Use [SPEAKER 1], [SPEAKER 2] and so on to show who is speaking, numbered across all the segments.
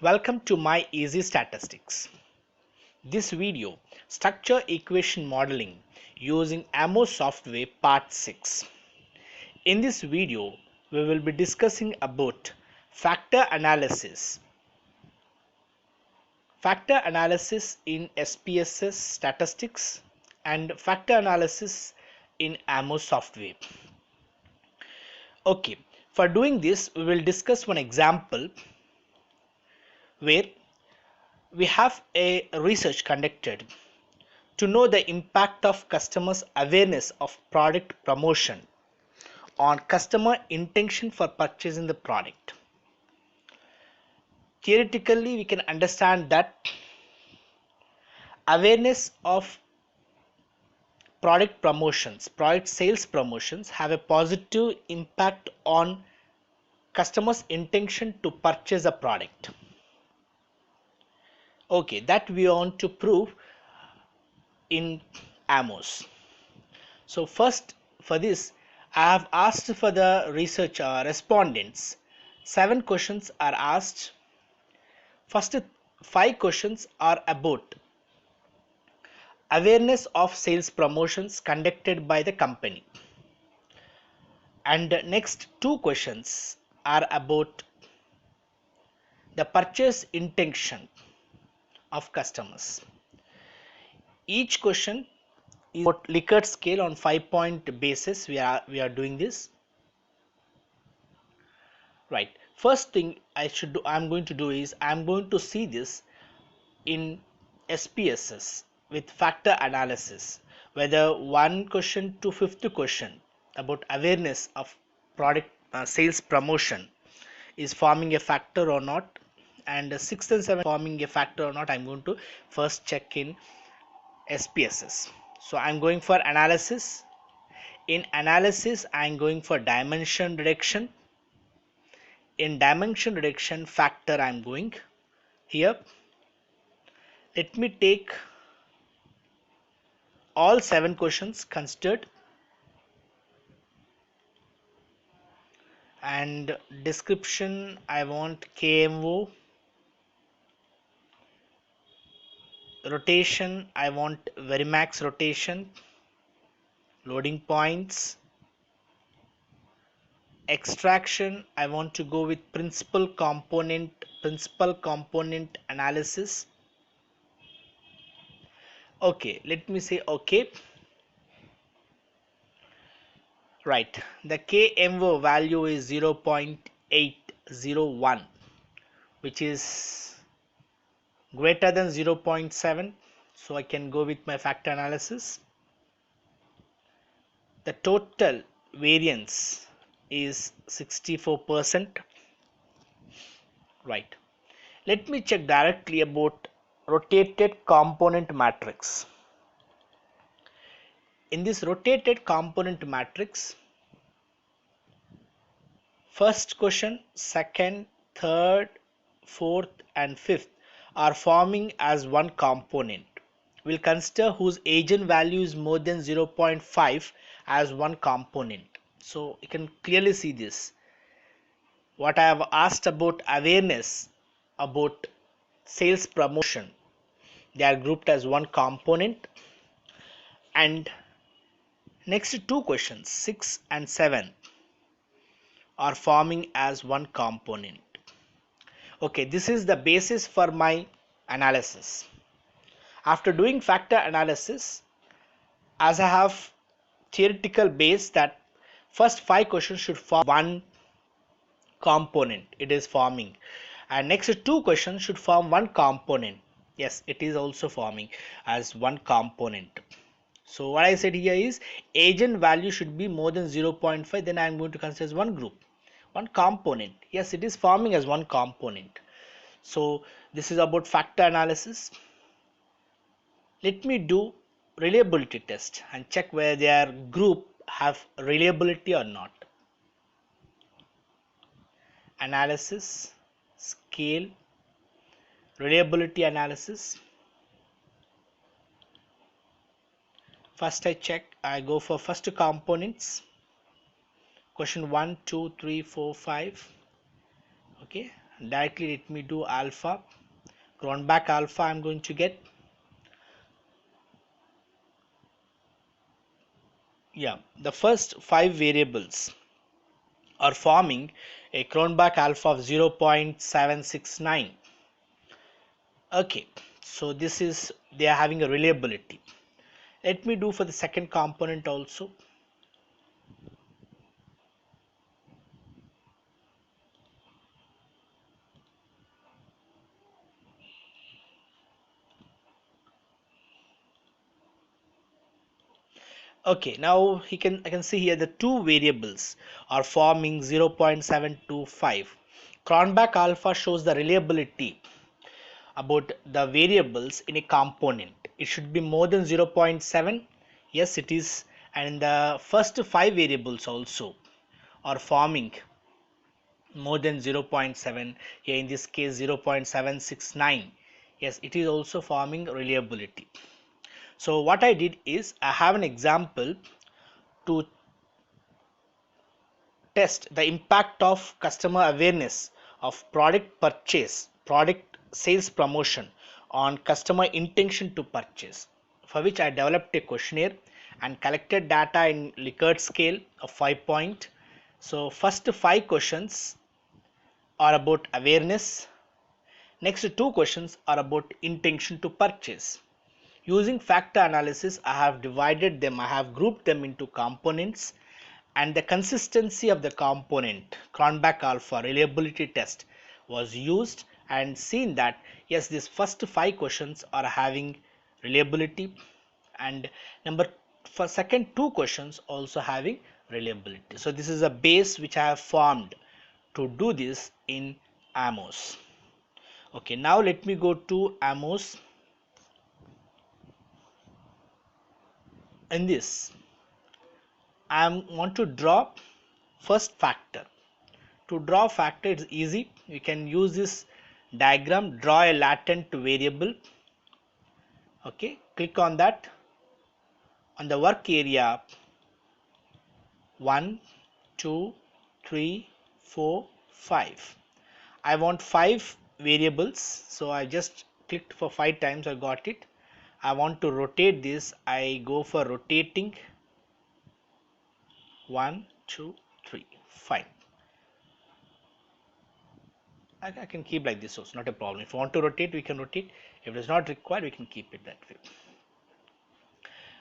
[SPEAKER 1] Welcome to my Easy Statistics. This video, Structure Equation Modeling using Amos software part 6. In this video, we will be discussing about factor analysis in SPSS statistics and factor analysis in Amos software. Okay, for doing this, we will discuss one example where we have a research conducted to know the impact of customers' awareness of product promotion on customer intention for purchasing the product. Theoretically, we can understand that awareness of product sales promotions have a positive impact on customers' intention to purchase a product. Okay, that we want to prove in Amos. So first, for this, I have asked for the research respondents. 7 questions are asked. First 5 questions are about awareness of sales promotions conducted by the company, and next 2 questions are about the purchase intention of customers. Each question is about Likert scale on 5-point basis. We are doing this. Right. First thing I'm going to do is I'm going to see this in SPSS with factor analysis, whether 1 question to 5th question about awareness of product sales promotion is forming a factor or not, and 6th and 7th forming a factor or not. I'm going to first check in SPSS. So I'm going for analysis. In analysis, I'm going for dimension reduction. In dimension reduction factor, I'm going here. Let me take all 7 questions considered, and description I want KMO, rotation I want Verimax rotation, loading points, extraction I want to go with principal component analysis. Okay, let me say okay. Right, the KMO value is 0.801, which is greater than 0.7, so I can go with my factor analysis. The total variance is 64%. Right, let me check directly about rotated component matrix. In this rotated component matrix, first question, second, third, fourth and 5th are forming as one component. We'll consider whose eigenvalue is more than 0.5 as one component. So you can clearly see this. What I have asked about awareness about sales promotion, they are grouped as one component, and next 2 questions 6 and 7 are forming as one component. Okay, this is the basis for my analysis. After doing factor analysis, as I have theoretical base that first 5 questions should form one component, it is forming, and next 2 questions should form one component. Yes, it is also forming as one component. So what I said here is eigenvalue should be more than 0.5, then I am going to consider as one group, one component. Yes, it is forming as one component. So this is about factor analysis. Let me do reliability test and check whether their group have reliability or not. Analysis, scale, reliability analysis. First I check, I go for first components, question 1, 2, 3, 4, 5. Okay, Directly let me do alpha, Cronbach alpha I'm going to get. Yeah, the first 5 variables are forming a Cronbach alpha of 0.769. Okay, so this is, they are having a reliability. Let me do for the second component also. Okay, now I can see here the two variables are forming 0.725. Cronbach alpha shows the reliability about the variables in a component. It should be more than 0.7. Yes, it is. And the first 5 variables also are forming more than 0.7. Here in this case 0.769. Yes, it is also forming reliability. So what I did is I have an example to test the impact of customer awareness of product purchase, product sales promotion on customer intention to purchase, for which I developed a questionnaire and collected data in Likert scale of 5 point. So first 5 questions are about awareness. Next 2 questions are about intention to purchase. Using factor analysis, I have divided them, I have grouped them into components, and the consistency of the component Cronbach alpha reliability test was used and seen that yes, these first 5 questions are having reliability, and number for second 2 questions also having reliability. So this is a base which I have formed to do this in Amos. Okay, now let me go to Amos. In this I want to draw first factor. To draw factor, it's easy. You can use this diagram, draw a latent variable. Okay, click on that. On the work area, 1, 2, 3, 4, 5. I want 5 variables, so I just clicked for 5 times. I got it. I want to rotate this. I go for rotating 1, 2, 3. Fine. I can keep like this, so it's not a problem. If you want to rotate, we can rotate. If it is not required, we can keep it that way.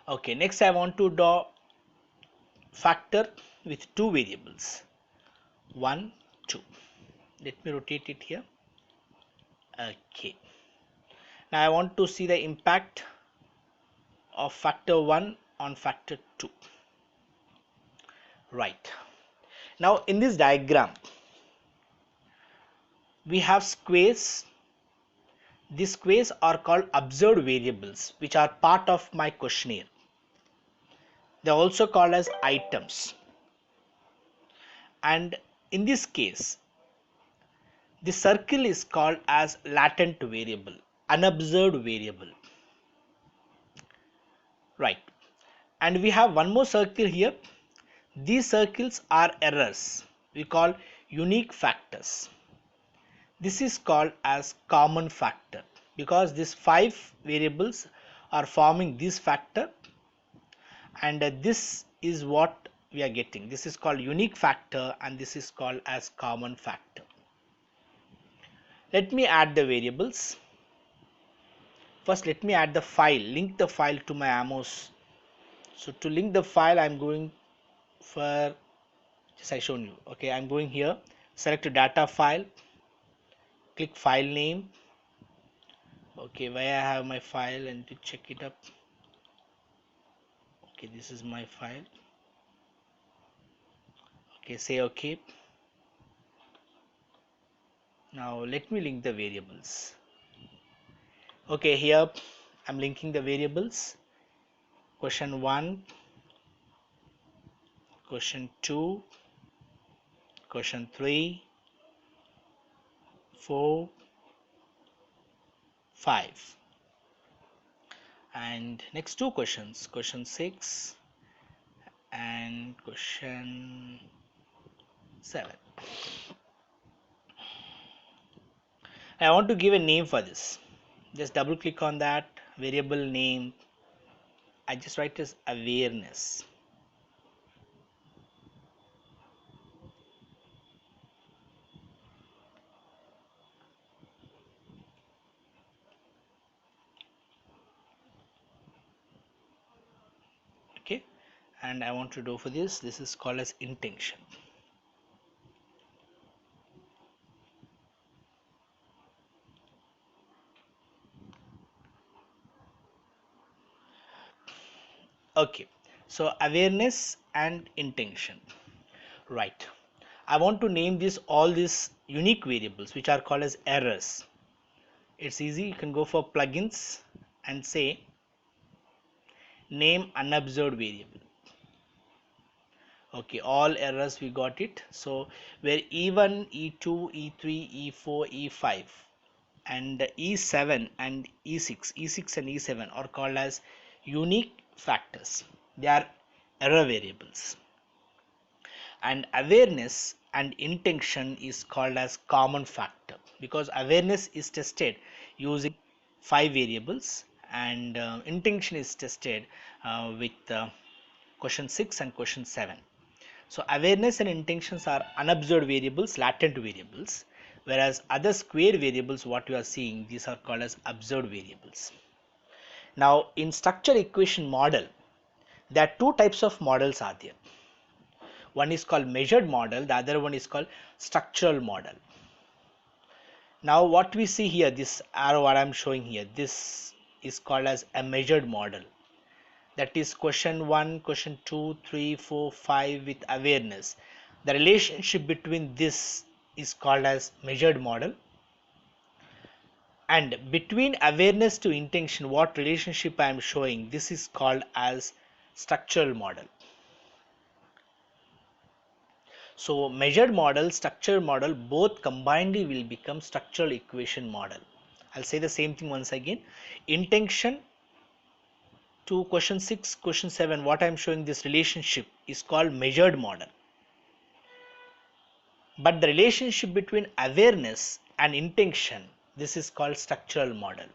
[SPEAKER 1] Okay, next I want to draw factor with 2 variables, 1, 2. Let me rotate it here. Okay, now I want to see the impact of factor 1 on factor 2. Right, now in this diagram we have squares. These squares are called observed variables, which are part of my questionnaire. They are also called as items, and in this case the circle is called as latent variable, unobserved variable. Right, and we have one more circle here. These circles are errors, we call unique factors. This is called as common factor because these 5 variables are forming this factor, and this is what we are getting. This is called unique factor and this is called as common factor. Let me add the variables. First let me add the file, link the file to my Amos. So to link the file I'm going for, just I shown you. Okay, I'm going here, select a data file, click file name. Okay, where I have my file and to check it up. Okay, this is my file. Okay, say okay. Now let me link the variables. Okay, here I'm linking the variables. Question 1, question 2, question 3, 4, 5, and next 2 questions, question 6 and question 7. I want to give a name for this. Just double click on that variable name. I just write as awareness. Okay, and I want to do for this is called as intention. Okay, so awareness and intention, right? I want to name this all these unique variables which are called as errors. It's easy, you can go for plugins and say name unobserved variable. Okay, all errors we got it. So where E1, E2, E3, E4, E5 and E7 and E6 and E7 are called as unique factors. They are error variables. And awareness and intention is called as common factor, because awareness is tested using 5 variables and intention is tested with question 6 and question 7. So awareness and intentions are unobserved variables, latent variables, whereas other square variables what you are seeing, these are called as observed variables. Now in structure equation model, there are two types of models are there. One is called measured model, the other one is called structural model. Now what we see here, this arrow what I am showing here, this is called as a measured model. That is question 1, question 2, 3, 4, 5 with awareness. The relationship between this is called as measured model. And between awareness to intention, what relationship I am showing, this is called as structural model. So measured model, structural model, both combinedly will become structural equation model. I'll say the same thing once again. Intention to question 6, question 7, what I'm showing this relationship is called measured model. But the relationship between awareness and intention, this is called structural model.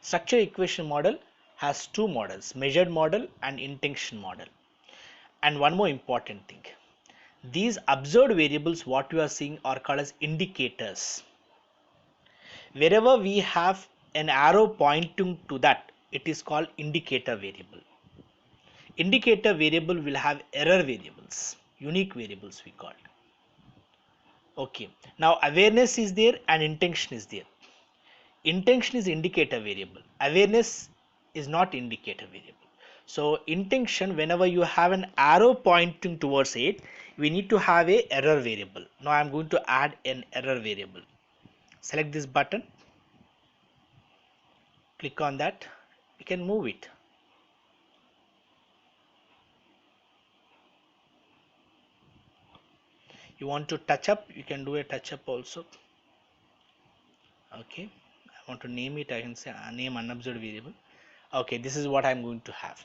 [SPEAKER 1] Structural equation model has two models, measured model and intention model. And one more important thing. These observed variables what you are seeing are called as indicators. Wherever we have an arrow pointing to that, it is called indicator variable. Indicator variable will have error variables, unique variables we call. Okay, now awareness is there and intention is there. Intention is indicator variable, awareness is not indicator variable. So intention, whenever you have an arrow pointing towards it, we need to have a error variable. Now I am going to add an error variable. Select this button, click on that, you can move it. You want to touch up, you can do a touch up also. Okay, I want to name it, I can say name unobserved variable. Okay, this is what I'm going to have.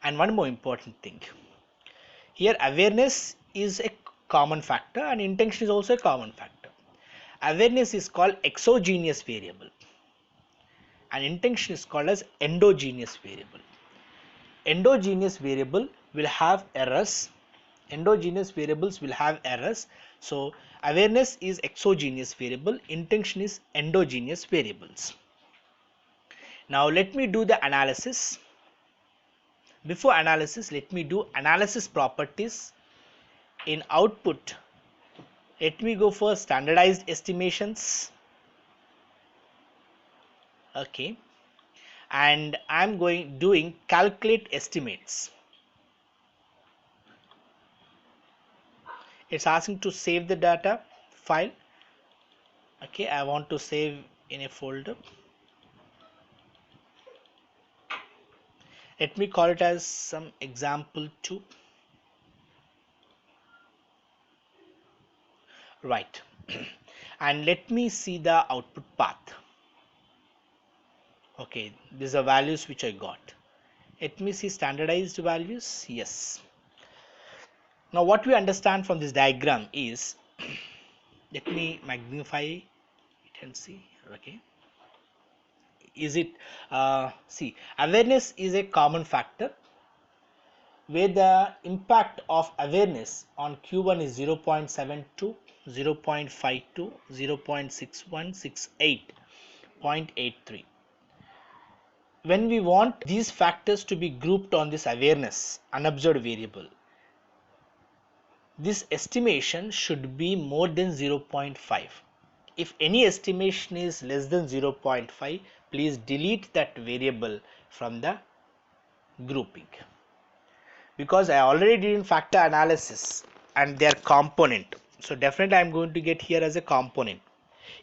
[SPEAKER 1] And one more important thing, here awareness is a common factor and intention is also a common factor. Awareness is called exogenous variable and intention is called as endogenous variable. Endogenous variable will have errors, endogenous variables will have errors. So awareness is exogenous variable, intention is endogenous variables. Now let me do the analysis. Before analysis, let me do analysis properties. In output, let me go for standardized estimations. Okay, and I'm doing calculate estimates. It's asking to save the data file. Okay, I want to save in a folder. Let me call it as some example 2. Right. And let me see the output path. Okay, these are values which I got. Let me see standardized values. Yes. Now what we understand from this diagram is, let me magnify it can see. Okay, is it see, awareness is a common factor where the impact of awareness on Q1 is 0.72, 0.52, 0.61, 68, 0.83. When we want these factors to be grouped on this awareness unobserved variable, this estimation should be more than 0.5. If any estimation is less than 0.5, please delete that variable from the grouping, because I already did in factor analysis and their component. So definitely I am going to get here as a component.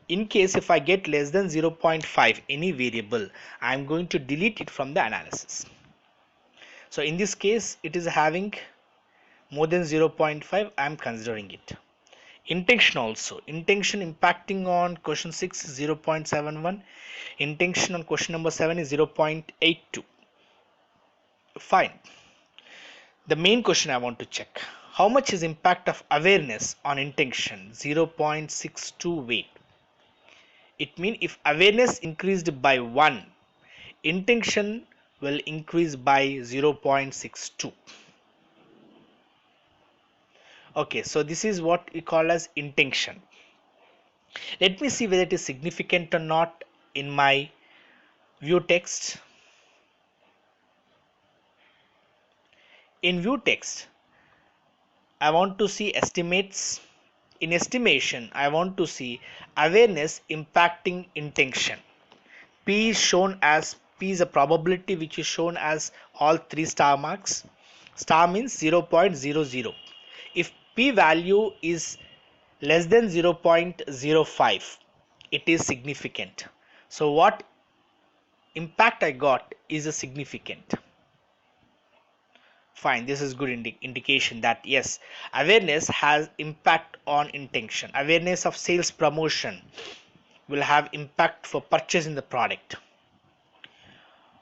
[SPEAKER 1] In case if I get less than 0.5 any variable, I am going to delete it from the analysis. So in this case it is having more than 0.5, I am considering it. Intention also. Intention impacting on question 6 is 0.71. Intention on question number 7 is 0.82. Fine. The main question I want to check. How much is impact of awareness on intention? 0.62 weight. It means if awareness increased by 1, intention will increase by 0.62. Okay, so this is what we call as intention. Let me see whether it is significant or not in my view text. In view text, I want to see estimates. In estimation, I want to see awareness impacting intention. P is shown as, P is a probability which is shown as all 3 star marks. Star means 0.00. If P value is less than 0.05, it is significant. So what impact I got is a significant. Fine, this is good indication that yes, awareness has impact on intention. Awareness of sales promotion will have impact for purchasing the product.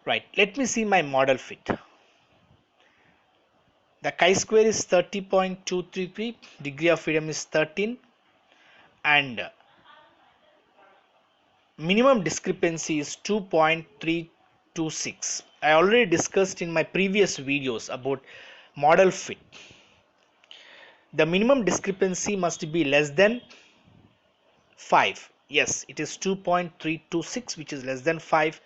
[SPEAKER 1] Right, let me see my model fit. The chi-square is 30.233, degree of freedom is 13, and minimum discrepancy is 2.326. I already discussed in my previous videos about model fit. The minimum discrepancy must be less than 5. Yes, it is 2.326, which is less than 5.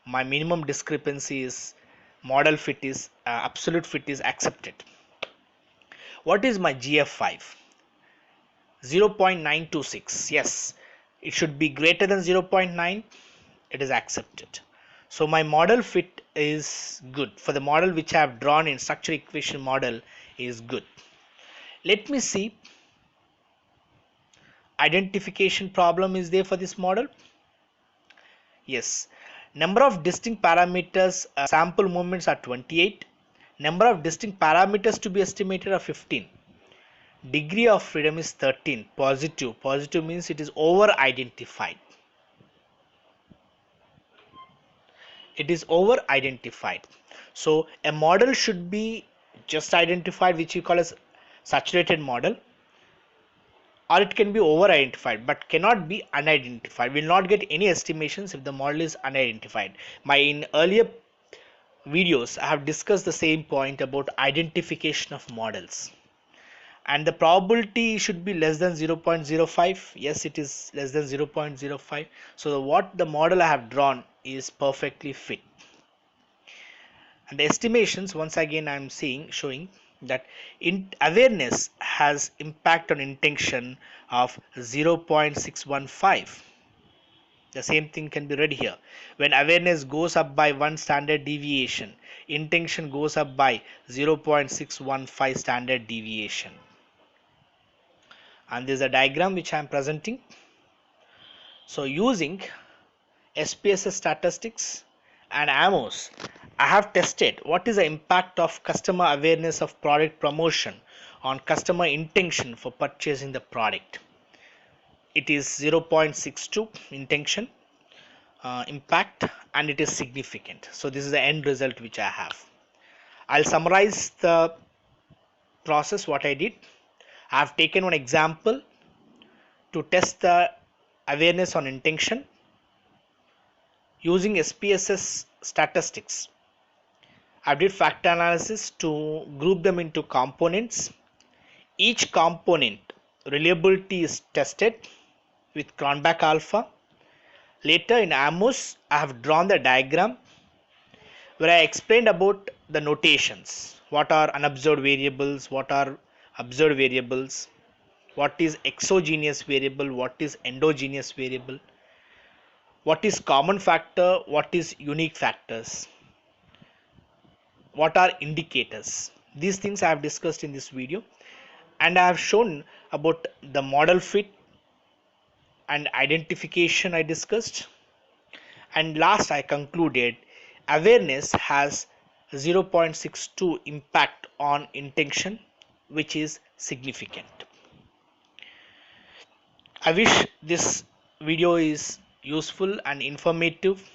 [SPEAKER 1] My minimum discrepancy is model fit is absolute fit is accepted. What is my GF5? 0.926. Yes, it should be greater than 0.9. It is accepted. So my model fit is good. For the model which I have drawn in structure equation model is good. Let me see. Identification problem is there for this model. Yes. Number of distinct parameters, sample movements are 28. Number of distinct parameters to be estimated are 15. Degree of freedom is 13. Positive. Positive means it is over identified. It is over identified. So a model should be just identified, which we call as saturated model, or it can be over identified but cannot be unidentified. We will not get any estimations if the model is unidentified. In earlier videos I have discussed the same point about identification of models, and the probability should be less than 0.05. Yes, it is less than 0.05. So what the model I have drawn is perfectly fit. And the estimations, once again I am showing that awareness has impact on intention of 0.615. The same thing can be read here. When awareness goes up by 1 standard deviation, intention goes up by 0.615 standard deviation. And this is a diagram which I am presenting. So using SPSS statistics and Amos, I have tested what is the impact of customer awareness of product promotion on customer intention for purchasing the product. It is 0.62 intention impact, and it is significant. So this is the end result which I have. I'll summarize the process what I did. I have taken one example to test the awareness on intention using SPSS statistics. I did factor analysis to group them into components. Each component reliability is tested with Cronbach alpha. Later in Amos, I have drawn the diagram where I explained about the notations. What are unobserved variables? What are observed variables? What is exogenous variable? What is endogenous variable? What is common factor? What is unique factors? What are indicators? These things I have discussed in this video, and I have shown about the model fit and identification I discussed. And last I concluded awareness has 0.62 impact on intention, which is significant. I wish this video is useful and informative.